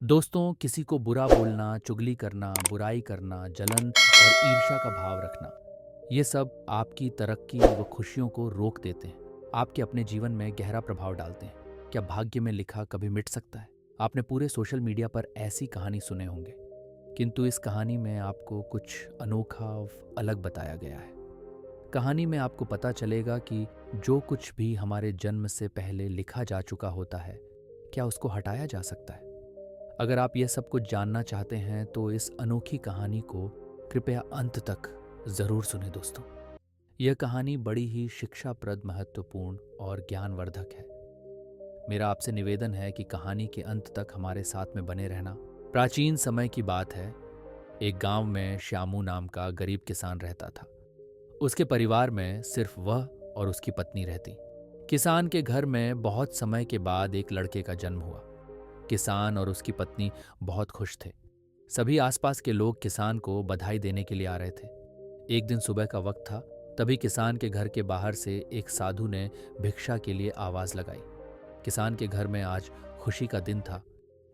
दोस्तों, किसी को बुरा बोलना, चुगली करना, बुराई करना, जलन और ईर्ष्या का भाव रखना, ये सब आपकी तरक्की व खुशियों को रोक देते हैं। आपके अपने जीवन में गहरा प्रभाव डालते हैं। क्या भाग्य में लिखा कभी मिट सकता है? आपने पूरे सोशल मीडिया पर ऐसी कहानी सुने होंगे, किंतु इस कहानी में आपको कुछ अनोखा व अलग बताया गया है। कहानी में आपको पता चलेगा कि जो कुछ भी हमारे जन्म से पहले लिखा जा चुका होता है, क्या उसको हटाया जा सकता है? अगर आप यह सब कुछ जानना चाहते हैं तो इस अनोखी कहानी को कृपया अंत तक जरूर सुने दोस्तों। यह कहानी बड़ी ही शिक्षाप्रद, महत्वपूर्ण और ज्ञानवर्धक है। मेरा आपसे निवेदन है कि कहानी के अंत तक हमारे साथ में बने रहना। प्राचीन समय की बात है। एक गांव में श्यामू नाम का गरीब किसान रहता था। उसके परिवार में सिर्फ वह और उसकी पत्नी रहती। किसान के घर में बहुत समय के बाद एक लड़के का जन्म हुआ। किसान और उसकी पत्नी बहुत खुश थे। सभी आसपास के लोग किसान को बधाई देने के लिए आ रहे थे। एक दिन सुबह का वक्त था। तभी किसान के घर के बाहर से एक साधु ने भिक्षा के लिए आवाज लगाई। किसान के घर में आज खुशी का दिन था,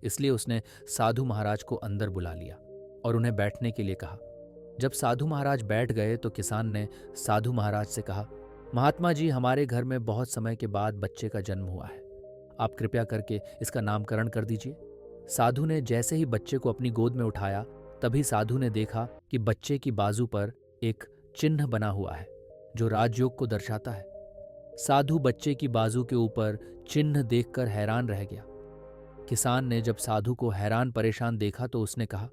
इसलिए उसने साधु महाराज को अंदर बुला लिया और उन्हें बैठने के लिए कहा। जब साधु महाराज बैठ गए तो किसान ने साधु महाराज से कहा, महात्मा जी, हमारे घर में बहुत समय के बाद बच्चे का जन्म हुआ है। आप कृपया करके इसका नामकरण कर दीजिए। साधु ने जैसे ही बच्चे को अपनी गोद में उठाया, तभी साधु ने देखा कि बच्चे की बाजू पर एक चिन्ह बना हुआ है जो राजयोग को दर्शाता है। साधु बच्चे की बाजू के ऊपर चिन्ह देखकर हैरान रह गया। किसान ने जब साधु को हैरान परेशान देखा तो उसने कहा,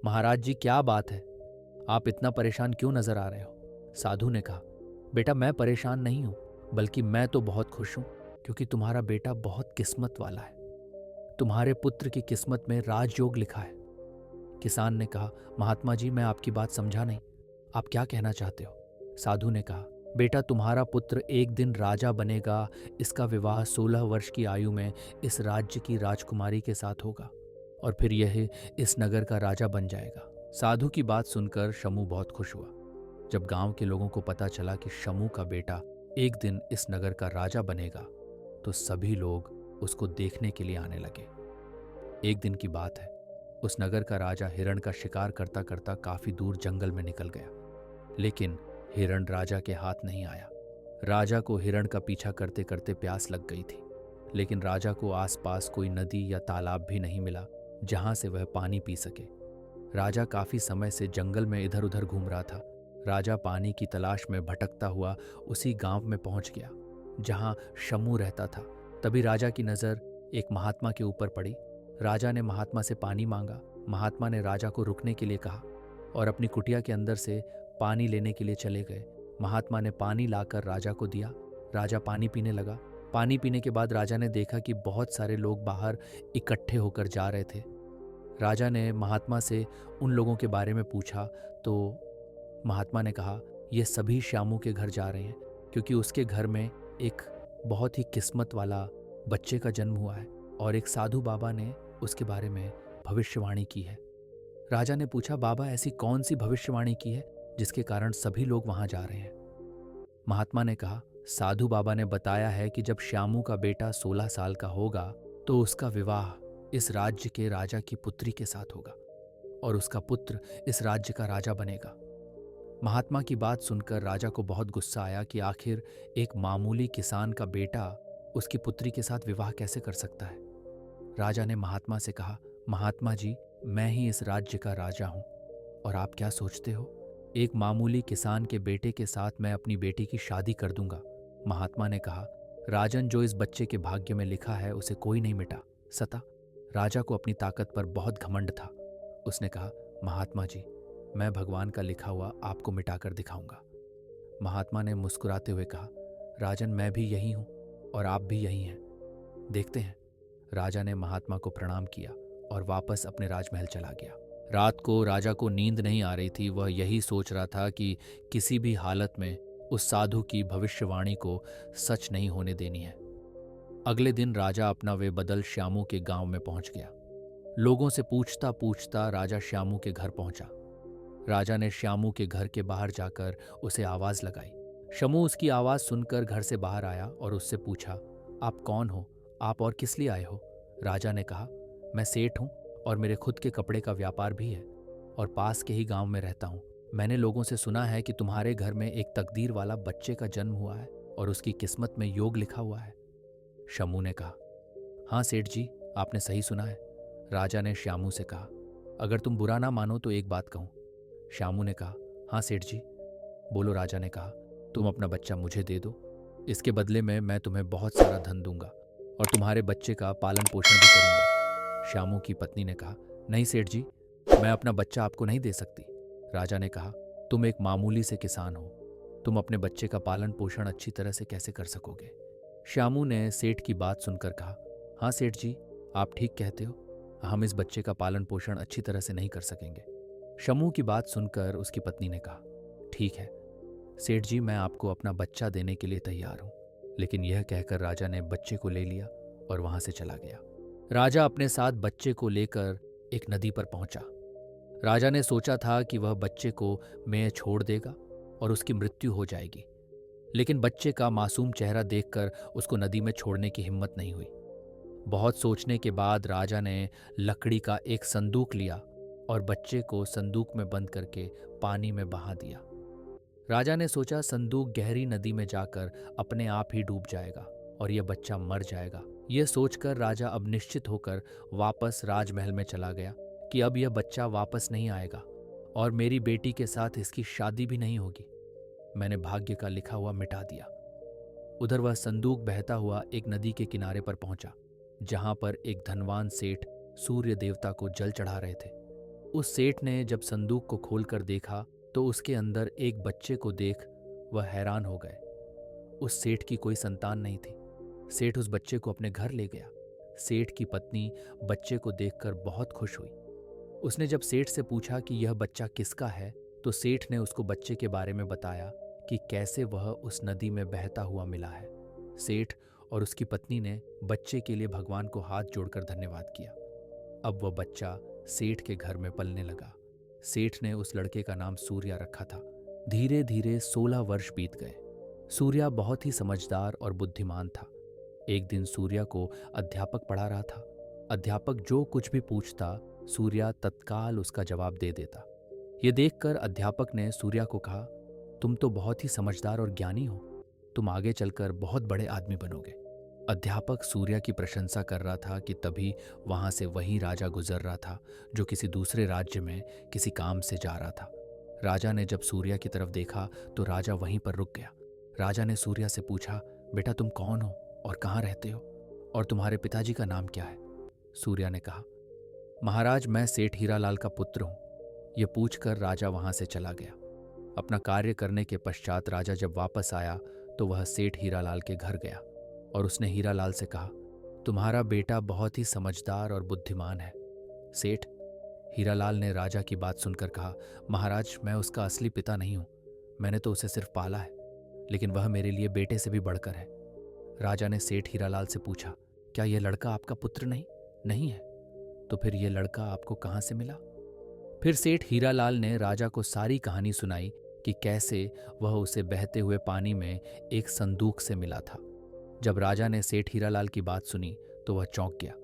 महाराज जी, क्या बात है? आप इतना परेशान क्यों नजर आ रहे हो? साधु ने कहा, बेटा, मैं परेशान नहीं हूं, बल्कि मैं तो बहुत खुश हूं, क्योंकि तुम्हारा बेटा बहुत किस्मत वाला है। तुम्हारे पुत्र की किस्मत में राजयोग लिखा है। किसान ने कहा, महात्मा जी, मैं आपकी बात समझा नहीं। आप क्या कहना चाहते हो? साधु ने कहा, बेटा, तुम्हारा पुत्र एक दिन राजा बनेगा। इसका विवाह 16 वर्ष की आयु में इस राज्य की राजकुमारी के साथ होगा और फिर यह इस नगर का राजा बन जाएगा। साधु की बात सुनकर शमू बहुत खुश हुआ। जब गांव के लोगों को पता चला कि शमू का बेटा एक दिन इस नगर का राजा बनेगा, तो सभी लोग उसको देखने के लिए आने लगे। एक दिन की बात है। उस नगर का राजा हिरण का शिकार करता करता काफी दूर जंगल में निकल गया, लेकिन हिरण राजा के हाथ नहीं आया। राजा को हिरण का पीछा करते करते प्यास लग गई थी, लेकिन राजा को आसपास कोई नदी या तालाब भी नहीं मिला जहां से वह पानी पी सके। राजा काफी समय से जंगल में इधर उधर घूम रहा था। राजा पानी की तलाश में भटकता हुआ उसी गांव में पहुंच गया जहां शमू रहता था। तभी राजा की नजर एक महात्मा के ऊपर पड़ी। राजा ने महात्मा से पानी मांगा। महात्मा ने राजा को रुकने के लिए कहा और अपनी कुटिया के अंदर से पानी लेने के लिए चले गए। महात्मा ने पानी लाकर राजा को दिया। राजा पानी पीने लगा। पानी पीने के बाद राजा ने देखा कि बहुत सारे लोग बाहर इकट्ठे होकर जा रहे थे। राजा ने महात्मा से उन लोगों के बारे में पूछा तो महात्मा ने कहा, ये सभी श्यामू के घर जा रहे हैं, क्योंकि उसके घर में एक बहुत ही किस्मत वाला बच्चे का जन्म हुआ है और एक साधु बाबा ने उसके बारे में भविष्यवाणी की है। राजा ने पूछा, बाबा, ऐसी कौन सी भविष्यवाणी की है जिसके कारण सभी लोग वहां जा रहे हैं? महात्मा ने कहा, साधु बाबा ने बताया है कि जब श्यामू का बेटा 16 साल का होगा तो उसका विवाह इस राज्य के राजा की पुत्री के साथ होगा और उसका पुत्र इस राज्य का राजा बनेगा। महात्मा की बात सुनकर राजा को बहुत गुस्सा आया कि आखिर एक मामूली किसान का बेटा उसकी पुत्री के साथ विवाह कैसे कर सकता है। राजा ने महात्मा से कहा, महात्मा जी, मैं ही इस राज्य का राजा हूं और आप क्या सोचते हो, एक मामूली किसान के बेटे के साथ मैं अपनी बेटी की शादी कर दूंगा। महात्मा ने कहा, राजन, जो इस बच्चे के भाग्य में लिखा है उसे कोई नहीं मिटा सता। राजा को अपनी ताकत पर बहुत घमंड था। उसने कहा, महात्मा जी, मैं भगवान का लिखा हुआ आपको मिटाकर दिखाऊंगा। महात्मा ने मुस्कुराते हुए कहा, राजन, मैं भी यही हूं और आप भी यही हैं, देखते हैं। राजा ने महात्मा को प्रणाम किया और वापस अपने राजमहल चला गया। रात को राजा को नींद नहीं आ रही थी। वह यही सोच रहा था कि किसी भी हालत में उस साधु की भविष्यवाणी को सच नहीं होने देनी है। अगले दिन राजा अपना वे बदल श्यामू के गांव में पहुंच गया। लोगों से पूछता पूछता राजा श्यामू के घर पहुंचा। राजा ने श्यामू के घर के बाहर जाकर उसे आवाज लगाई। शमू उसकी आवाज सुनकर घर से बाहर आया और उससे पूछा, आप कौन हो? आप और किस लिए आए हो? राजा ने कहा, मैं सेठ हूं और मेरे खुद के कपड़े का व्यापार भी है और पास के ही गांव में रहता हूँ। मैंने लोगों से सुना है कि तुम्हारे घर में एक तकदीर वाला बच्चे का जन्म हुआ है और उसकी किस्मत में योग लिखा हुआ है। शंभू ने कहा, हाँ सेठ जी, आपने सही सुना है। राजा ने श्यामू से कहा, अगर तुम बुरा ना मानो तो एक बात कहूँ। श्यामू ने कहा, हाँ सेठ जी बोलो। राजा ने कहा, तुम अपना बच्चा मुझे दे दो, इसके बदले में मैं तुम्हें बहुत सारा धन दूंगा और तुम्हारे बच्चे का पालन पोषण भी करूंगा। श्यामू की पत्नी ने कहा, नहीं सेठ जी, मैं अपना बच्चा आपको नहीं दे सकती। राजा ने कहा, तुम एक मामूली से किसान हो, तुम अपने बच्चे का पालन पोषण अच्छी तरह से कैसे कर सकोगे। श्यामू ने सेठ की बात सुनकर कहा, हाँ सेठ जी, आप ठीक कहते हो, हम इस बच्चे का पालन पोषण अच्छी तरह से नहीं कर सकेंगे। शंभू की बात सुनकर उसकी पत्नी ने कहा, ठीक है सेठ जी, मैं आपको अपना बच्चा देने के लिए तैयार हूं। लेकिन यह कहकर राजा ने बच्चे को ले लिया और वहां से चला गया। राजा अपने साथ बच्चे को लेकर एक नदी पर पहुंचा। राजा ने सोचा था कि वह बच्चे को में छोड़ देगा और उसकी मृत्यु हो जाएगी, लेकिन बच्चे का मासूम चेहरा देखकर उसको नदी में छोड़ने की हिम्मत नहीं हुई। बहुत सोचने के बाद राजा ने लकड़ी का एक संदूक लिया और बच्चे को संदूक में बंद करके पानी में बहा दिया। राजा ने सोचा संदूक गहरी नदी में जाकर अपने आप ही डूब जाएगा और यह बच्चा मर जाएगा। यह सोचकर राजा अब निश्चित होकर वापस राजमहल में चला गया कि अब यह बच्चा वापस नहीं आएगा और मेरी बेटी के साथ इसकी शादी भी नहीं होगी। मैंने भाग्य का लिखा हुआ मिटा दिया। उधर वह संदूक बहता हुआ एक नदी के किनारे पर पहुंचा, जहां पर एक धनवान सेठ सूर्य देवता को जल चढ़ा रहे थे। उस सेठ ने जब संदूक को खोलकर देखा तो उसके अंदर एक बच्चे को देख वह हैरान हो गए। उस सेठ की कोई संतान नहीं थी। सेठ उस बच्चे को अपने घर ले गया। सेठ की पत्नी बच्चे को देखकर बहुत खुश हुई। उसने जब सेठ से पूछा कि यह बच्चा किसका है, तो सेठ ने उसको बच्चे के बारे में बताया कि कैसे वह उस नदी में बहता हुआ मिला है। सेठ और उसकी पत्नी ने बच्चे के लिए भगवान को हाथ जोड़कर धन्यवाद किया। अब वह बच्चा सेठ के घर में पलने लगा। सेठ ने उस लड़के का नाम सूर्या रखा था। धीरे धीरे 16 वर्ष बीत गए। सूर्या बहुत ही समझदार और बुद्धिमान था। एक दिन सूर्या को अध्यापक पढ़ा रहा था। अध्यापक जो कुछ भी पूछता, सूर्या तत्काल उसका जवाब दे देता। ये देखकर अध्यापक ने सूर्या को कहा, तुम तो बहुत ही समझदार और ज्ञानी हो, तुम आगे चलकर बहुत बड़े आदमी बनोगे। अध्यापक सूर्या की प्रशंसा कर रहा था कि तभी वहां से वही राजा गुजर रहा था जो किसी दूसरे राज्य में किसी काम से जा रहा था। राजा ने जब सूर्या की तरफ देखा तो राजा वहीं पर रुक गया। राजा ने सूर्या से पूछा, बेटा तुम कौन हो और कहाँ रहते हो और तुम्हारे पिताजी का नाम क्या है। सूर्या ने कहा, महाराज मैं सेठ हीरालाल का पुत्र हूँ। यह पूछकर राजा वहां से चला गया। अपना कार्य करने के पश्चात राजा जब वापस आया तो वह सेठ हीरालाल के घर गया और उसने हीरालाल से कहा, तुम्हारा बेटा बहुत ही समझदार और बुद्धिमान है। सेठ, हीरालाल ने राजा की बात सुनकर कहा, महाराज मैं उसका असली पिता नहीं हूं, मैंने तो उसे सिर्फ पाला है, लेकिन वह मेरे लिए बेटे से भी बढ़कर है। राजा ने सेठ हीरालाल से पूछा, क्या यह लड़का आपका पुत्र नहीं है? तो फिर यह लड़का आपको कहाँ से मिला? फिर सेठ हीरालाल ने राजा को सारी कहानी सुनाई कि कैसे वह उसे बहते हुए पानी में एक संदूक से मिला था। जब राजा ने सेठ हीरालाल की बात सुनी तो वह चौंक गया।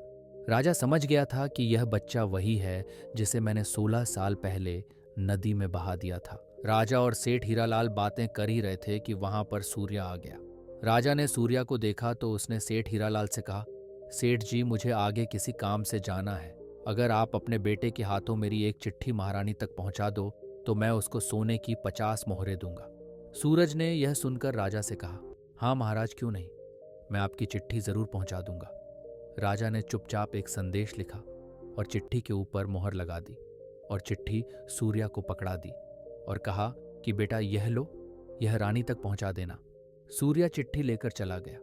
राजा समझ गया था कि यह बच्चा वही है जिसे मैंने 16 साल पहले नदी में बहा दिया था। राजा और सेठ हीरालाल बातें कर ही रहे थे कि वहां पर सूर्या आ गया। राजा ने सूर्या को देखा तो उसने सेठ हीरालाल से कहा, सेठ जी मुझे आगे किसी काम से जाना है, अगर आप अपने बेटे के हाथों मेरी एक चिट्ठी महारानी तक पहुंचा दो तो मैं उसको सोने की 50 मोहरें दूंगा। सूरज ने यह सुनकर राजा से कहा, हाँ महाराज क्यों नहीं, मैं आपकी चिट्ठी जरूर पहुंचा दूंगा। राजा ने चुपचाप एक संदेश लिखा और चिट्ठी के ऊपर मोहर लगा दी और चिट्ठी सूर्या को पकड़ा दी और कहा कि बेटा यह लो, यह रानी तक पहुंचा देना। सूर्या चिट्ठी लेकर चला गया।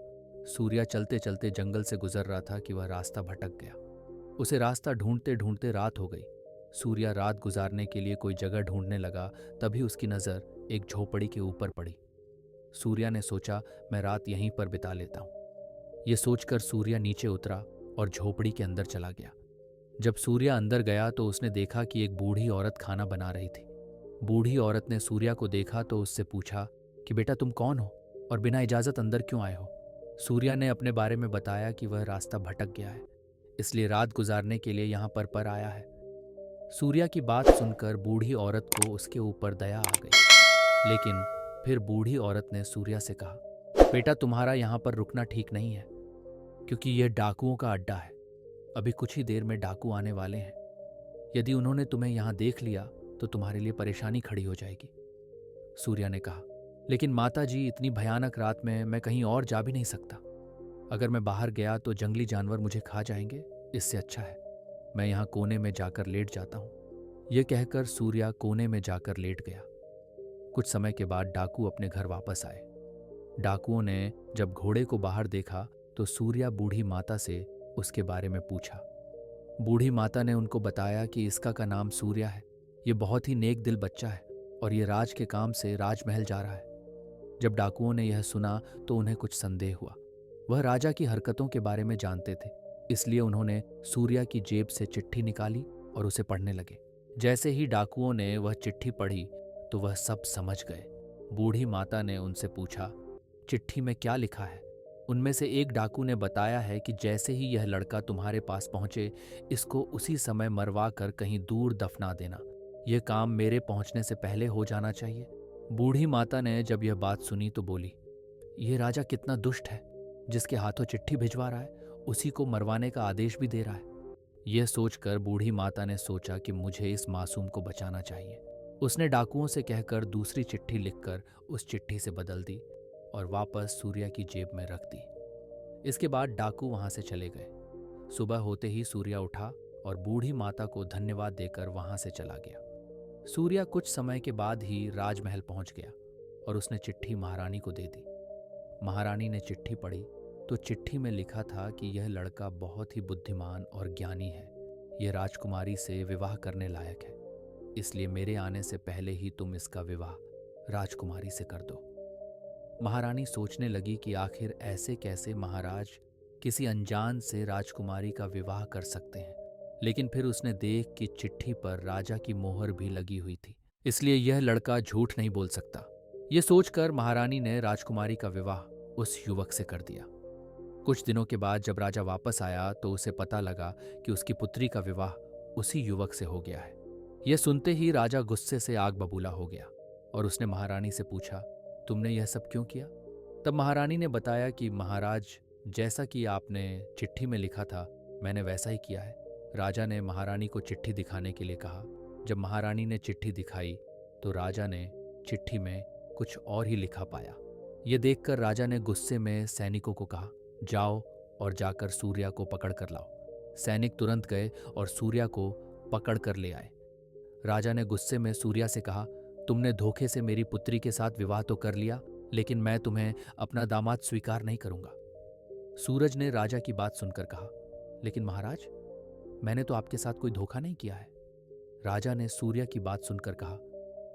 सूर्या चलते चलते जंगल से गुजर रहा था कि वह रास्ता भटक गया। उसे रास्ता ढूंढते ढूंढते रात हो गई। सूर्या रात गुजारने के लिए कोई जगह ढूंढने लगा, तभी उसकी नजर एक झोपड़ी के ऊपर पड़ी। सूर्या ने सोचा, मैं रात यहीं पर बिता लेता हूं। यह सोचकर सूर्या नीचे उतरा और झोपड़ी के अंदर चला गया। जब सूर्या अंदर गया तो उसने देखा कि एक बूढ़ी औरत खाना बना रही थी। बूढ़ी औरत ने सूर्या को देखा तो उससे पूछा कि बेटा तुम कौन हो और बिना इजाजत अंदर क्यों आए हो। सूर्या ने अपने बारे में बताया कि वह रास्ता भटक गया है, इसलिए रात गुजारने के लिए यहाँ पर आया है। सूर्या की बात सुनकर बूढ़ी औरत को उसके ऊपर दया आ गई। लेकिन फिर बूढ़ी औरत ने सूर्या से कहा, बेटा तुम्हारा यहाँ पर रुकना ठीक नहीं है, क्योंकि यह डाकुओं का अड्डा है। अभी कुछ ही देर में डाकू आने वाले हैं। यदि उन्होंने तुम्हें यहाँ देख लिया तो तुम्हारे लिए परेशानी खड़ी हो जाएगी। सूर्या ने कहा, लेकिन माता जी इतनी भयानक रात में मैं कहीं और जा भी नहीं सकता। अगर मैं बाहर गया तो जंगली जानवर मुझे खा जाएंगे। इससे अच्छा है मैं यहाँ कोने में जाकर लेट जाता हूँ। यह कहकर सूर्या कोने में जाकर लेट गया। कुछ समय के बाद डाकू अपने घर वापस आए। डाकुओं ने जब घोड़े को बाहर देखा तो सूर्या बूढ़ी माता से उसके बारे में पूछा। बूढ़ी माता ने उनको बताया कि इसका का नाम सूर्या है। ये बहुत ही नेक दिल बच्चा है और ये राज के काम से राजमहल जा रहा है। जब डाकुओं ने यह सुना तो उन्हें कुछ संदेह हुआ। वह राजा की हरकतों के बारे में जानते थे, इसलिए उन्होंने सूर्या की जेब से चिट्ठी निकाली और उसे पढ़ने लगे। जैसे ही डाकुओं ने वह चिट्ठी पढ़ी तो वह सब समझ गए। बूढ़ी माता ने उनसे पूछा, चिट्ठी में क्या लिखा है? उनमें से एक डाकू ने बताया है कि जैसे ही यह लड़का तुम्हारे पास पहुंचे, इसको उसी समय मरवा कर कहीं दूर दफना देना। यह काम मेरे पहुंचने से पहले हो जाना चाहिए। बूढ़ी माता ने जब यह बात सुनी तो बोली, यह राजा कितना दुष्ट है, जिसके हाथों चिट्ठी भिजवा रहा है उसी को मरवाने का आदेश भी दे रहा है। यह सोचकर बूढ़ी माता ने सोचा कि मुझे इस मासूम को बचाना चाहिए। उसने डाकुओं से कहकर दूसरी चिट्ठी लिखकर उस चिट्ठी से बदल दी और वापस सूर्या की जेब में रख दी। इसके बाद डाकू वहां से चले गए। सुबह होते ही सूर्या उठा और बूढ़ी माता को धन्यवाद देकर वहां से चला गया। सूर्या कुछ समय के बाद ही राजमहल पहुंच गया और उसने चिट्ठी महारानी को दे दी। महारानी ने चिट्ठी पढ़ी तो चिट्ठी में लिखा था कि यह लड़का बहुत ही बुद्धिमान और ज्ञानी है। यह राजकुमारी से विवाह करने लायक है, इसलिए मेरे आने से पहले ही तुम इसका विवाह राजकुमारी से कर दो। महारानी सोचने लगी कि आखिर ऐसे कैसे महाराज किसी अनजान से राजकुमारी का विवाह कर सकते हैं, लेकिन फिर उसने देख कि चिट्ठी पर राजा की मोहर भी लगी हुई थी, इसलिए यह लड़का झूठ नहीं बोल सकता। यह सोचकर महारानी ने राजकुमारी का विवाह उस युवक से कर दिया। कुछ दिनों के बाद जब राजा वापस आया तो उसे पता लगा कि उसकी पुत्री का विवाह उसी युवक से हो गया है। यह सुनते ही राजा गुस्से से आग बबूला हो गया और उसने महारानी से पूछा, तुमने यह सब क्यों किया? तब महारानी ने बताया कि महाराज, जैसा कि आपने चिट्ठी में लिखा था मैंने वैसा ही किया है। राजा ने महारानी को चिट्ठी दिखाने के लिए कहा। जब महारानी ने चिट्ठी दिखाई तो राजा ने चिट्ठी में कुछ और ही लिखा पाया। यह देखकर राजा ने गुस्से में सैनिकों को कहा, जाओ और जाकर सूर्या को पकड़ कर लाओ। सैनिक तुरंत गए और सूर्या को पकड़ कर ले आए। राजा ने गुस्से में सूर्या से कहा, तुमने धोखे से मेरी पुत्री के साथ विवाह तो कर लिया, लेकिन मैं तुम्हें अपना दामाद स्वीकार नहीं करूंगा। सूरज ने राजा की बात सुनकर कहा, लेकिन महाराज, मैंने तो आपके साथ कोई धोखा नहीं किया है। राजा ने सूर्या की बात सुनकर कहा,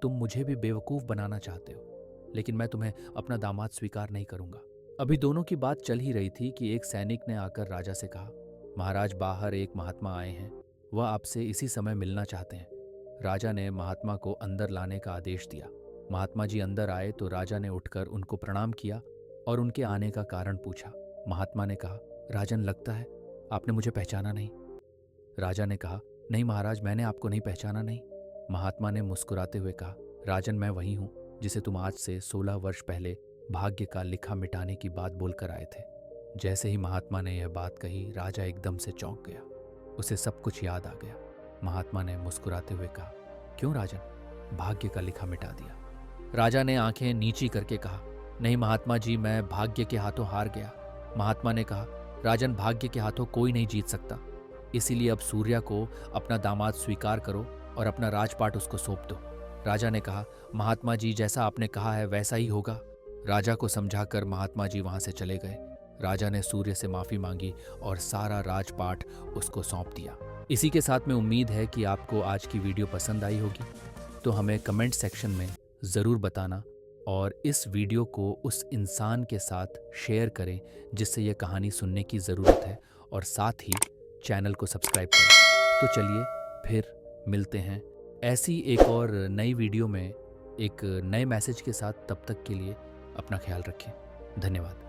तुम मुझे भी बेवकूफ बनाना चाहते हो, लेकिन मैं तुम्हें अपना दामाद स्वीकार नहीं करूंगा। अभी दोनों की बात चल ही रही थी कि एक सैनिक ने आकर राजा से कहा, महाराज, बाहर एक महात्मा आए हैं, वह आपसे इसी समय मिलना चाहते हैं। राजा ने महात्मा को अंदर लाने का आदेश दिया। महात्मा जी अंदर आए तो राजा ने उठकर उनको प्रणाम किया और उनके आने का कारण पूछा। महात्मा ने कहा, राजन, लगता है आपने मुझे पहचाना नहीं। राजा ने कहा, नहीं महाराज, मैंने आपको नहीं पहचाना नहीं। महात्मा ने मुस्कुराते हुए कहा, राजन, मैं वही हूँ जिसे तुम आज से 16 वर्ष पहले भाग्य का लिखा मिटाने की बात बोलकर आए थे। जैसे ही महात्मा ने यह बात कही, राजा एकदम से चौंक गया। उसे सब कुछ याद आ गया। महात्मा ने मुस्कुराते हुए कहा, क्यों राजन, भाग्य का लिखा मिटा दिया? राजा ने आंखें नीची करके कहा, नहीं महात्मा जी, मैं भाग्य के हाथों हार गया। महात्मा ने कहा, राजन, भाग्य के हाथों कोई नहीं जीत सकता, इसीलिए अब सूर्या को अपना दामाद स्वीकार करो और अपना राजपाट उसको सौंप दो। राजा ने कहा, महात्मा जी, जैसा आपने कहा है वैसा ही होगा। राजा को समझाकर महात्मा जी वहां से चले गए। राजा ने सूर्य से माफी मांगी और सारा राजपाट उसको सौंप दिया। इसी के साथ में उम्मीद है कि आपको आज की वीडियो पसंद आई होगी, तो हमें कमेंट सेक्शन में ज़रूर बताना और इस वीडियो को उस इंसान के साथ शेयर करें जिससे यह कहानी सुनने की ज़रूरत है, और साथ ही चैनल को सब्सक्राइब करें। तो चलिए फिर मिलते हैं ऐसी एक और नई वीडियो में एक नए मैसेज के साथ। तब तक के लिए अपना ख्याल रखें। धन्यवाद।